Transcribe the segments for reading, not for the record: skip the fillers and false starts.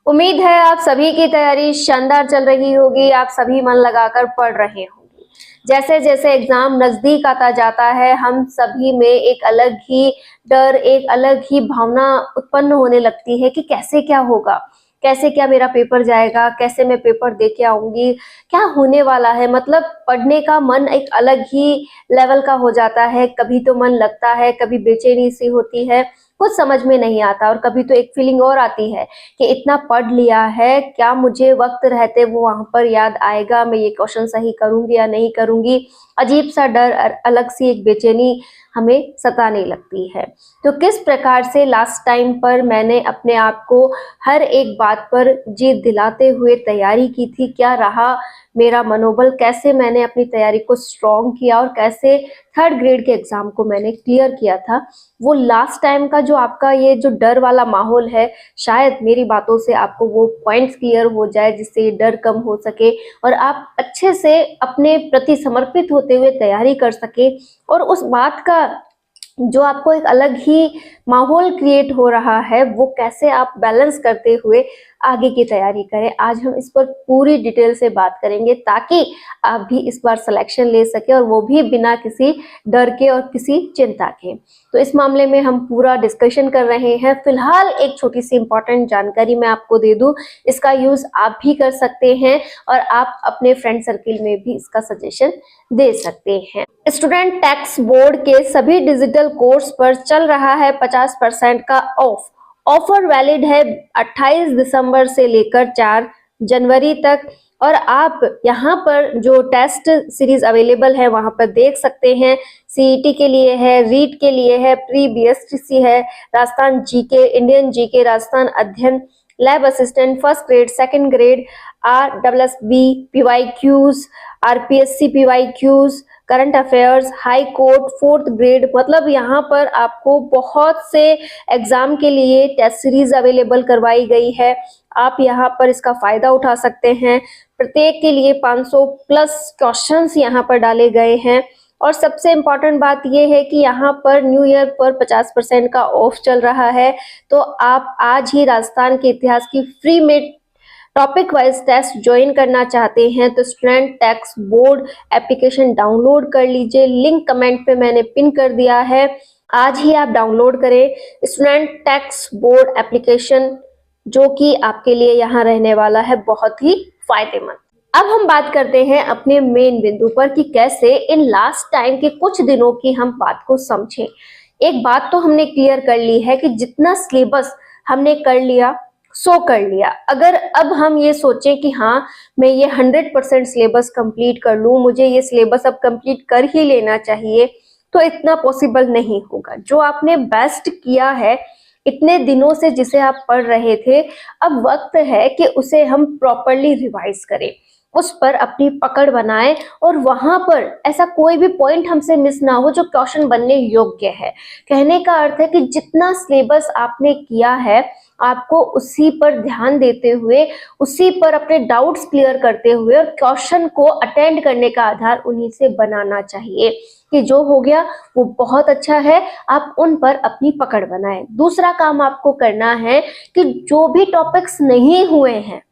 उम्मीद है आप सभी की तैयारी शानदार चल रही होगी, आप सभी मन लगाकर पढ़ रहे होंगे। जैसे जैसे एग्जाम नजदीक आता जाता है, हम सभी में एक अलग ही डर, एक अलग ही भावना उत्पन्न होने लगती है कि कैसे क्या होगा, कैसे क्या मेरा पेपर जाएगा, कैसे मैं पेपर दे के आऊंगी, क्या होने वाला है। मतलब पढ़ने का मन एक अलग ही लेवल का हो जाता है। कभी तो मन लगता है, कभी बेचैनी सी होती है, कुछ समझ में नहीं आता। और कभी तो एक फीलिंग और आती है कि इतना पढ़ लिया है, क्या मुझे वक्त रहते वो वहां पर याद आएगा, मैं ये क्वेश्चन सही करूंगी या नहीं करूंगी। अजीब सा डर, अलग सी एक बेचैनी हमें सताने लगती है। तो किस प्रकार से लास्ट टाइम पर मैंने अपने आप को हर एक बात पर जीत दिलाते हुए तैयारी की थी, क्या रहा मेरा मनोबल, कैसे मैंने अपनी तैयारी को स्ट्रॉन्ग किया और कैसे थर्ड ग्रेड के एग्जाम को मैंने क्लियर किया था, वो लास्ट टाइम का जो आपका ये जो डर वाला माहौल है, शायद मेरी बातों से आपको वो पॉइंट्स क्लियर हो जाए, जिससे ये डर कम हो सके और आप अच्छे से अपने प्रति समर्पित होते हुए तैयारी कर सके। और उस बात का जो आपको एक अलग ही माहौल क्रिएट हो रहा है, वो कैसे आप बैलेंस करते हुए आगे की तैयारी करें, आज हम इस पर पूरी डिटेल से बात करेंगे, ताकि आप भी इस बार सिलेक्शन ले सके और वो भी बिना किसी डर के और किसी चिंता के। तो इस मामले में हम पूरा डिस्कशन कर रहे हैं। फिलहाल एक छोटी सी इंपॉर्टेंट जानकारी मैं आपको दे दूं, इसका यूज आप भी कर सकते हैं और आप अपने फ्रेंड सर्किल में भी इसका सजेशन दे सकते हैं। स्टूडेंट टैक्स बोर्ड के सभी डिजिटल कोर्स पर चल रहा है 50% का ऑफर वैलिड है 28 दिसंबर से लेकर 4 जनवरी तक। और आप यहाँ पर जो टेस्ट सीरीज अवेलेबल है वहां पर देख सकते हैं। सीईटी के लिए है, रीट के लिए है, प्री बीएसटीसी है, Rajasthan GK, Indian GK, Rajasthan अध्ययन, lab assistant, first grade, second grade, RSSB, PYQs, RPSC PYQs, current affairs, high court, fourth grade. मतलब यहाँ पर आपको बहुत से एग्जाम के लिए टेस्ट सीरीज अवेलेबल करवाई गई है, आप यहाँ पर इसका फायदा उठा सकते हैं। प्रत्येक के लिए 500 प्लस क्वेश्चंस यहाँ पर डाले गए हैं। और सबसे इम्पोर्टेंट बात यह है कि यहाँ पर न्यू ईयर पर 50% का ऑफ चल रहा है। तो आप आज ही राजस्थान के इतिहास की फ्री में टॉपिक वाइज टेस्ट ज्वाइन करना चाहते हैं तो student tax board application download कर लीजिए, लिंक कमेंट पे मैंने पिन कर दिया है, आज ही आप डाउनलोड करें स्टूडेंट टैक्स बोर्ड एप्लीकेशन, जो कि आपके लिए यहाँ रहने वाला है बहुत ही फायदेमंद। अब हम बात करते हैं अपने मेन बिंदु पर कि कैसे इन लास्ट टाइम के कुछ दिनों की हम बात को समझें। एक बात तो हमने क्लियर कर ली है कि जितना सिलेबस हमने कर लिया सो कर लिया। अगर अब हम ये सोचें कि हाँ मैं ये 100% सिलेबस कंप्लीट कर लूँ, मुझे ये सिलेबस अब कंप्लीट कर ही लेना चाहिए, तो इतना पॉसिबल नहीं होगा। जो आपने बेस्ट किया है इतने दिनों से, जिसे आप पढ़ रहे थे, अब वक्त है कि उसे हम प्रॉपरली रिवाइज करें, उस पर अपनी पकड़ बनाएं और वहां पर ऐसा कोई भी पॉइंट हमसे मिस ना हो जो क्वेश्चन बनने योग्य है। कहने का अर्थ है कि जितना सिलेबस आपने किया है आपको उसी पर ध्यान देते हुए, उसी पर अपने डाउट्स क्लियर करते हुए और क्वेश्चन को अटेंड करने का आधार उन्हीं से बनाना चाहिए कि जो हो गया वो बहुत अच्छा है, आप उन पर अपनी पकड़ बनाएं। दूसरा काम आपको करना है कि जो भी टॉपिक्स नहीं हुए हैं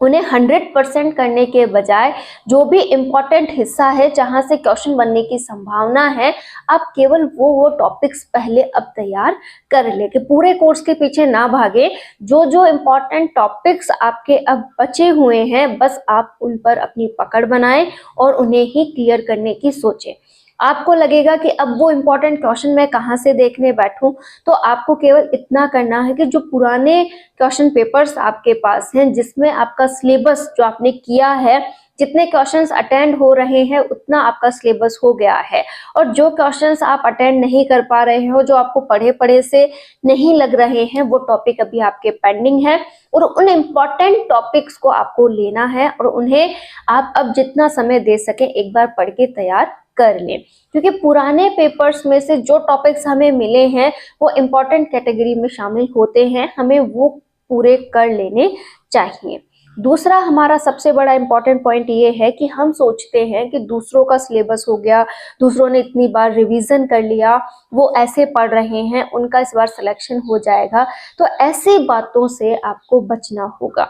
उन्हें 100% करने के बजाय जो भी इम्पोर्टेंट हिस्सा है जहां से क्वेश्चन बनने की संभावना है, आप केवल वो टॉपिक्स पहले अब तैयार कर ले, कि पूरे कोर्स के पीछे ना भागे। जो जो इम्पोर्टेंट टॉपिक्स आपके अब बचे हुए हैं, बस आप उन पर अपनी पकड़ बनाएं और उन्हें ही क्लियर करने की सोचें। आपको लगेगा कि अब वो इम्पोर्टेंट क्वेश्चन मैं कहाँ से देखने बैठूं, तो आपको केवल इतना करना है कि जो पुराने क्वेश्चन पेपर्स आपके पास हैं, जिसमें आपका सिलेबस जो आपने किया है, जितने क्वेश्चंस अटेंड हो रहे हैं उतना आपका सिलेबस हो गया है, और जो क्वेश्चंस आप अटेंड नहीं कर पा रहे हो, जो आपको पढ़े पढ़े से नहीं लग रहे हैं, वो टॉपिक अभी आपके पेंडिंग है। और उन इम्पोर्टेंट टॉपिक्स को आपको लेना है और उन्हें आप अब जितना समय दे सकें एक बार पढ़ के तैयार कर लें, क्योंकि पुराने पेपर्स में से जो टॉपिक्स हमें मिले हैं वो इम्पोर्टेंट कैटेगरी में शामिल होते हैं, हमें वो पूरे कर लेने चाहिए। दूसरा हमारा सबसे बड़ा इम्पॉर्टेंट पॉइंट ये है कि हम सोचते हैं कि दूसरों का सिलेबस हो गया, दूसरों ने इतनी बार रिवीजन कर लिया, वो ऐसे पढ़ रहे हैं, उनका इस बार सिलेक्शन हो जाएगा। तो ऐसी बातों से आपको बचना होगा।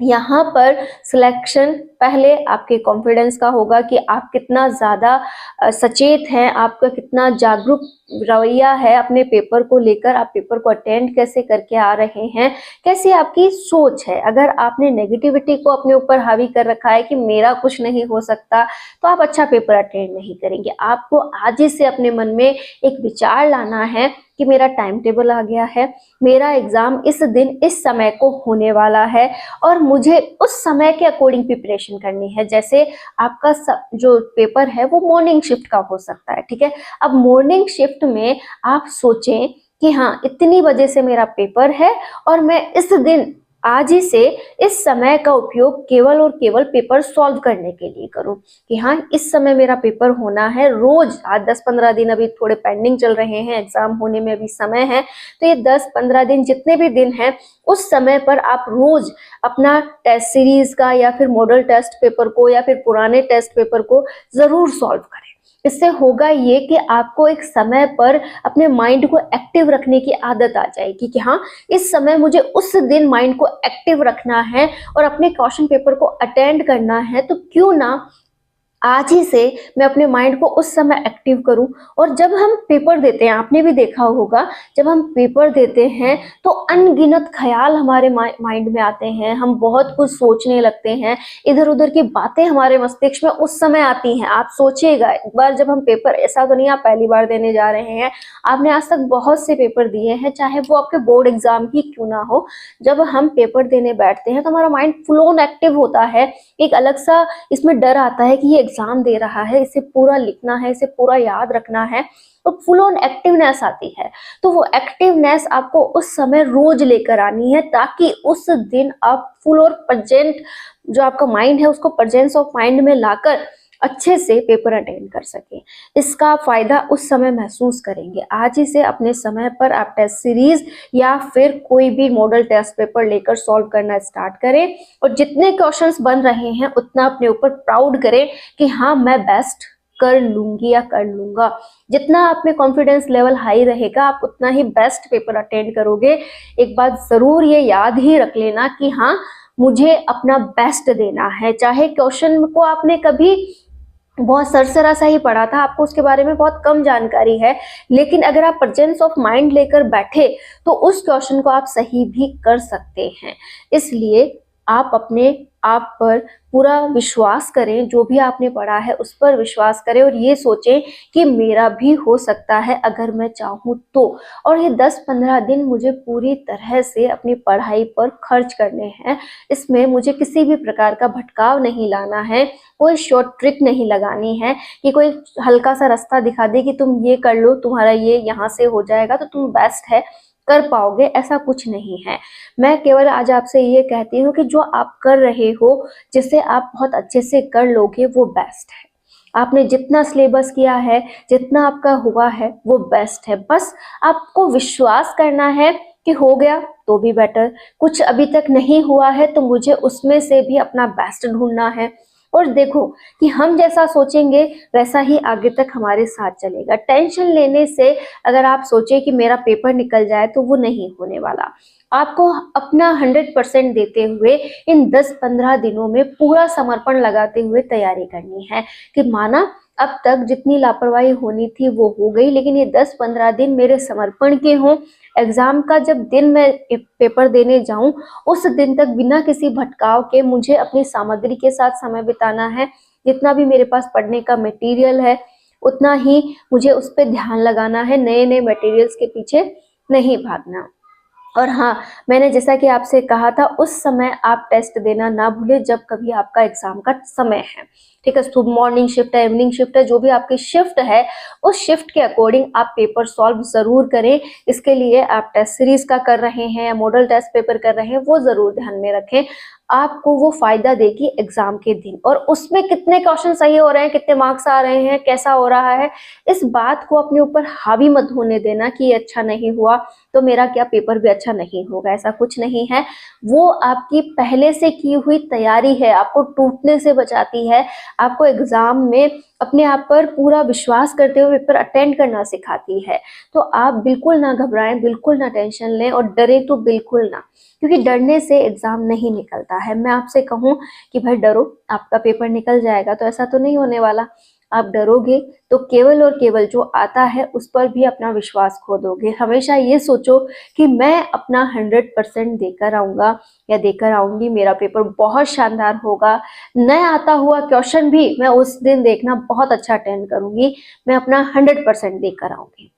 यहाँ पर सिलेक्शन पहले आपके कॉन्फिडेंस का होगा कि आप कितना ज़्यादा सचेत हैं, आपका कितना जागरूक रवैया है अपने पेपर को लेकर, आप पेपर को अटेंड कैसे करके आ रहे हैं, कैसी आपकी सोच है। अगर आपने नेगेटिविटी को अपने ऊपर हावी कर रखा है कि मेरा कुछ नहीं हो सकता, तो आप अच्छा पेपर अटेंड नहीं करेंगे। आपको आज ही से अपने मन में एक विचार लाना है कि मेरा टाइम टेबल आ गया है, मेरा एग्जाम इस दिन इस समय को होने वाला है और मुझे उस समय के अकॉर्डिंग प्रिपरेशन करनी है। जैसे आपका जो पेपर है वो मॉर्निंग शिफ्ट का हो सकता है, ठीक है। अब मॉर्निंग शिफ्ट में आप सोचें कि हाँ, इतनी बजे से मेरा पेपर है और मैं इस दिन आज ही से इस समय का उपयोग केवल और केवल पेपर सॉल्व करने के लिए करूं कि हाँ, इस समय मेरा पेपर होना है। रोज आज 10-15 दिन अभी थोड़े पेंडिंग चल रहे हैं, एग्जाम होने में अभी समय है, तो ये 10-15 दिन जितने भी दिन हैं उस समय पर आप रोज अपना टेस्ट सीरीज का या फिर मॉडल टेस्ट पेपर को या फिर पुराने टेस्ट पेपर को जरूर सॉल्व करें। इससे होगा ये कि आपको एक समय पर अपने माइंड को एक्टिव रखने की आदत आ जाएगी कि हाँ, इस समय मुझे उस दिन माइंड को एक्टिव रखना है और अपने क्वेश्चन पेपर को अटेंड करना है, तो क्यों ना आज ही से मैं अपने माइंड को उस समय एक्टिव करूं। और जब हम पेपर देते हैं, आपने भी देखा होगा, जब हम पेपर देते हैं तो अनगिनत ख्याल हमारे माइंड में आते हैं, हम बहुत कुछ सोचने लगते हैं, इधर उधर की बातें हमारे मस्तिष्क में उस समय आती हैं। आप सोचिएगा एक बार जब हम पेपर, ऐसा तो नहीं आप पहली बार देने जा रहे हैं, आपने आज तक बहुत से पेपर दिए हैं, चाहे वो आपके बोर्ड एग्जाम ही क्यों ना हो। जब हम पेपर देने बैठते हैं तो हमारा माइंड फुल ऑन एक्टिव होता है, एक अलग सा इसमें डर आता है कि ये एग्जाम दे रहा है, इसे पूरा लिखना है, इसे पूरा याद रखना है, तो फुल ऑन एक्टिवनेस आती है। तो वो एक्टिवनेस आपको उस समय रोज लेकर आनी है ताकि उस दिन आप फुल और प्रेजेंट, जो आपका माइंड है उसको प्रेजेंस ऑफ माइंड में लाकर अच्छे से पेपर अटेंड कर सकें। इसका फायदा उस समय महसूस करेंगे। आज ही से अपने समय पर आप टेस्ट सीरीज या फिर कोई भी मॉडल टेस्ट पेपर लेकर सॉल्व करना स्टार्ट करें और जितने क्वेश्चंस बन रहे हैं उतना अपने ऊपर प्राउड करें कि हाँ, मैं बेस्ट कर लूंगी या कर लूंगा। जितना आप में कॉन्फिडेंस लेवल हाई रहेगा, आप उतना ही बेस्ट पेपर अटेंड करोगे। एक बात जरूर ये याद ही रख लेना कि हाँ, मुझे अपना बेस्ट देना है। चाहे क्वेश्चन को आपने कभी बहुत सरसरा सा ही पढ़ा था, आपको उसके बारे में बहुत कम जानकारी है, लेकिन अगर आप प्रेजेंस ऑफ माइंड लेकर बैठे तो उस क्वेश्चन को आप सही भी कर सकते हैं। इसलिए आप अपने आप पर पूरा विश्वास करें, जो भी आपने पढ़ा है उस पर विश्वास करें और ये सोचें कि मेरा भी हो सकता है अगर मैं चाहूँ तो। और ये 10-15 दिन मुझे पूरी तरह से अपनी पढ़ाई पर खर्च करने हैं। इसमें मुझे किसी भी प्रकार का भटकाव नहीं लाना है, कोई शॉर्ट ट्रिक नहीं लगानी है कि कोई हल्का सा रास्ता दिखा दे कि तुम ये कर लो, तुम्हारा ये यहाँ से हो जाएगा तो तुम बेस्ट है, कर पाओगे, ऐसा कुछ नहीं है। मैं केवल आज आपसे ये कहती हूँ कि जो आप कर रहे हो, जिसे आप बहुत अच्छे से कर लोगे, वो बेस्ट है। आपने जितना सिलेबस किया है, जितना आपका हुआ है, वो बेस्ट है। बस आपको विश्वास करना है कि हो गया तो भी बेटर, कुछ अभी तक नहीं हुआ है तो मुझे उसमें से भी अपना बेस्ट ढूंढना है। और देखो कि हम जैसा सोचेंगे वैसा ही आगे तक हमारे साथ चलेगा। टेंशन लेने से अगर आप सोचे कि मेरा पेपर निकल जाए तो वो नहीं होने वाला। आपको अपना 100% देते हुए इन 10-15 दिनों में पूरा समर्पण लगाते हुए तैयारी करनी है कि माना अब तक जितनी लापरवाही होनी थी वो हो गई, लेकिन ये 10-15 दिन मेरे समर्पण के हों। एग्जाम का जब दिन मैं पेपर देने जाऊं, उस दिन तक बिना किसी भटकाव के मुझे अपनी सामग्री के साथ समय बिताना है। जितना भी मेरे पास पढ़ने का मटेरियल है उतना ही मुझे उस पर ध्यान लगाना है, नए नए मटेरियल्स के पीछे नहीं भागना। और हाँ, मैंने जैसा कि आपसे कहा था, उस समय आप टेस्ट देना ना भूलें जब कभी आपका एग्जाम का समय है, ठीक है, सुबह मॉर्निंग शिफ्ट है, इवनिंग शिफ्ट है, जो भी आपकी शिफ्ट है उस शिफ्ट के अकॉर्डिंग आप पेपर सॉल्व जरूर करें। इसके लिए आप टेस्ट सीरीज का कर रहे हैं या मॉडल टेस्ट पेपर कर रहे हैं, वो जरूर ध्यान में रखें। आपको वो फायदा देगी एग्जाम के दिन। और उसमें कितने क्वेश्चन सही हो रहे हैं, कितने मार्क्स आ रहे हैं, कैसा हो रहा है, इस बात को अपने ऊपर हावी मत होने देना कि ये अच्छा नहीं हुआ तो मेरा क्या पेपर भी अच्छा नहीं होगा। ऐसा कुछ नहीं है, वो आपकी पहले से की हुई तैयारी है, आपको टूटने से बचाती है, आपको एग्जाम में अपने आप पर पूरा विश्वास करते हुए पेपर अटेंड करना सिखाती है। तो आप बिल्कुल ना घबराएं, बिल्कुल ना टेंशन लें और डरे तो बिल्कुल ना, क्योंकि डरने से एग्जाम नहीं निकलता है। मैं आपसे कहूं कि भाई डरो, आपका पेपर निकल जाएगा, तो ऐसा तो नहीं होने वाला। आप डरोगे तो केवल और केवल जो आता है उस पर भी अपना विश्वास खो दोगे। हमेशा ये सोचो कि मैं अपना 100% देकर आऊंगा या देकर आऊंगी, मेरा पेपर बहुत शानदार होगा। नया आता हुआ क्वेश्चन भी मैं उस दिन देखना बहुत अच्छा अटेंड करूंगी, मैं अपना 100% देकर आऊंगी।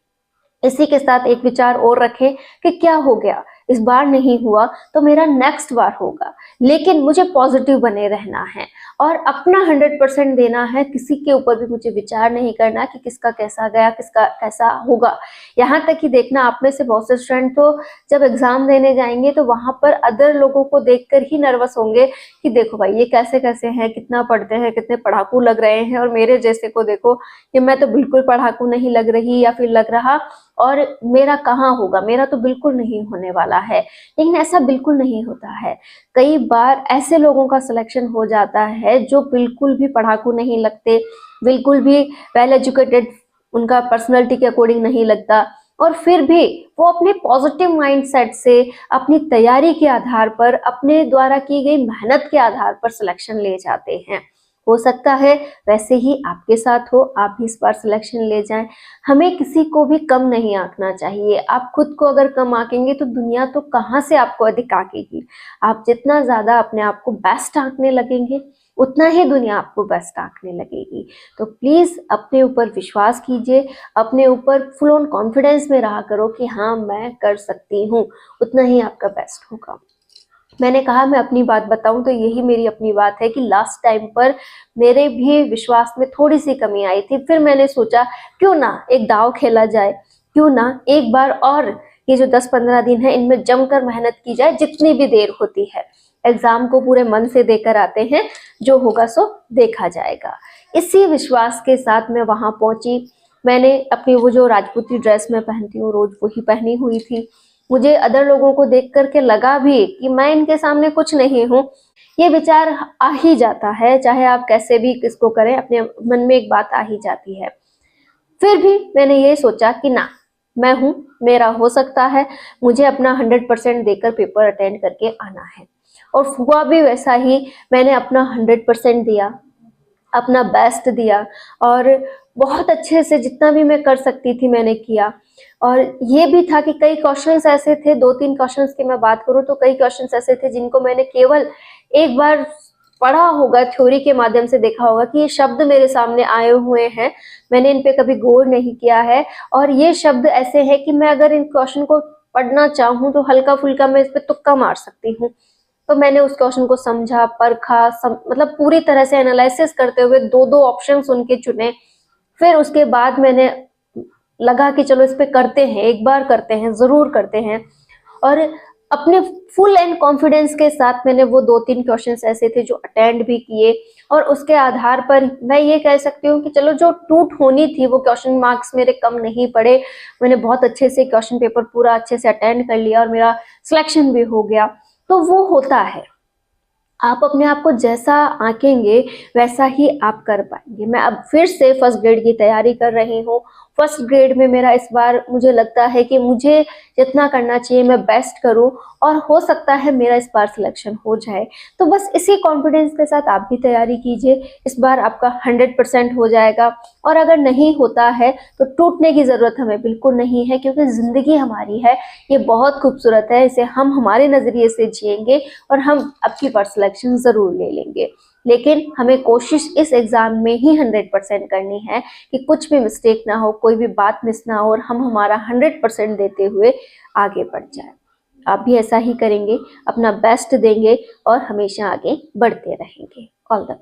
इसी के साथ एक विचार और रखें कि क्या हो गया, इस बार नहीं हुआ तो मेरा नेक्स्ट बार होगा, लेकिन मुझे पॉजिटिव बने रहना है और अपना 100% देना है। किसी के ऊपर भी मुझे विचार नहीं करना कि किसका कैसा गया, किसका कैसा होगा। यहाँ तक कि देखना, आप में से बहुत से स्टूडेंट तो जब एग्जाम देने जाएंगे तो वहां पर अदर लोगों को देखकर ही नर्वस होंगे कि देखो भाई ये कैसे कैसे हैं, कितना पढ़ते हैं, कितने पढ़ाकू लग रहे हैं, और मेरे जैसे को देखो कि मैं तो बिल्कुल पढ़ाकू नहीं लग रही या फिर लग रहा, और मेरा कहाँ होगा, मेरा तो बिल्कुल नहीं होने वाला है। लेकिन ऐसा बिल्कुल नहीं होता है। कई बार ऐसे लोगों का सिलेक्शन हो जाता है जो बिल्कुल भी पढ़ाकू नहीं लगते, बिल्कुल भी वेल एजुकेटेड उनका पर्सनैलिटी के अकॉर्डिंग नहीं लगता, और फिर भी वो अपने पॉजिटिव माइंडसेट से, अपनी तैयारी के आधार पर, अपने द्वारा की गई मेहनत के आधार पर सिलेक्शन ले जाते हैं। हो सकता है वैसे ही आपके साथ हो, आप भी इस बार सिलेक्शन ले जाएं। हमें किसी को भी कम नहीं आंकना चाहिए। आप खुद को अगर कम आंकेंगे तो दुनिया तो कहाँ से आपको अधिक आंकेगी। आप जितना ज्यादा अपने आप को बेस्ट आंकने लगेंगे उतना ही दुनिया आपको बेस्ट आंकने लगेगी। तो प्लीज अपने ऊपर विश्वास कीजिए, अपने ऊपर फुल ऑन कॉन्फिडेंस में रहा करो कि हाँ मैं कर सकती हूँ, उतना ही आपका बेस्ट होगा। मैंने कहा मैं अपनी बात बताऊं तो यही मेरी अपनी बात है कि लास्ट टाइम पर मेरे भी विश्वास में थोड़ी सी कमी आई थी। फिर मैंने सोचा क्यों ना एक दांव खेला जाए, क्यों ना एक बार और ये जो 10-15 दिन है इनमें जमकर मेहनत की जाए, जितनी भी देर होती है। एग्जाम को पूरे मन से देकर आते हैं, जो होगा सो देखा जाएगा। इसी विश्वास के साथ मैं वहां पहुंची। मैंने अपनी वो जो राजपूती ड्रेस मैं पहनती हूँ रोज, वही पहनी हुई थी। मुझे अदर लोगों को देख करके लगा भी कि मैं इनके सामने कुछ नहीं हूँ। ये विचार आ ही जाता है, चाहे आप कैसे भी किसको करें, अपने मन में एक बात आ ही जाती है। फिर भी मैंने ये सोचा कि ना, मैं हूँ, मेरा हो सकता है, मुझे अपना 100% देकर पेपर अटेंड करके आना है। और हुआ भी वैसा ही। मैंने अपना 100% दिया, अपना बेस्ट दिया, और बहुत अच्छे से जितना भी मैं कर सकती थी मैंने किया। और ये भी था कि कई क्वेश्चंस ऐसे थे, 2-3 क्वेश्चंस की मैं बात करूं तो कई क्वेश्चंस ऐसे थे जिनको मैंने केवल एक बार पढ़ा होगा, थ्योरी के माध्यम से देखा होगा कि ये शब्द मेरे सामने आए हुए हैं, मैंने इन पे कभी गौर नहीं किया है। और ये शब्द ऐसे हैं कि मैं अगर इन क्वेश्चन को पढ़ना चाहूँ तो हल्का फुल्का मैं इस पे तुक्का मार सकती हूँ। तो मैंने उस क्वेश्चन को समझा, परखा, मतलब पूरी तरह से एनालिसिस करते हुए 2-2 ऑप्शन उनके चुने। फिर उसके बाद मैंने लगा कि चलो इस पे करते हैं, एक बार करते हैं, जरूर करते हैं। और अपने फुल एंड कॉन्फिडेंस के साथ मैंने वो 2-3 क्वेश्चंस ऐसे थे जो अटेंड भी किए, और उसके आधार पर मैं ये कह सकती हूँ कि चलो जो टूट होनी थी वो क्वेश्चन मार्क्स मेरे कम नहीं पड़े। मैंने बहुत अच्छे से क्वेश्चन पेपर पूरा अच्छे से अटेंड कर लिया और मेरा सिलेक्शन भी हो गया। तो वो होता है, आप अपने आप को जैसा आंकेंगे वैसा ही आप कर पाएंगे। मैं अब फिर से फर्स्ट ग्रेड की तैयारी कर रही हूँ। फर्स्ट ग्रेड में मेरा इस बार मुझे लगता है कि मुझे जितना करना चाहिए मैं बेस्ट करूँ, और हो सकता है मेरा इस बार सिलेक्शन हो जाए। तो बस इसी कॉन्फिडेंस के साथ आप भी तैयारी कीजिए, इस बार आपका 100% हो जाएगा। और अगर नहीं होता है तो टूटने की जरूरत हमें बिल्कुल नहीं है, क्योंकि जिंदगी हमारी है, ये बहुत खूबसूरत है, इसे हम हमारे नजरिए से जिएंगे और हम आपकी बार सिलेक्शन जरूर ले लेंगे। लेकिन हमें कोशिश इस एग्जाम में ही 100% करनी है कि कुछ भी मिस्टेक ना हो, कोई भी बात मिस ना हो, और हम हमारा 100% देते हुए आगे बढ़ जाए। आप भी ऐसा ही करेंगे, अपना बेस्ट देंगे और हमेशा आगे बढ़ते रहेंगे। All the best.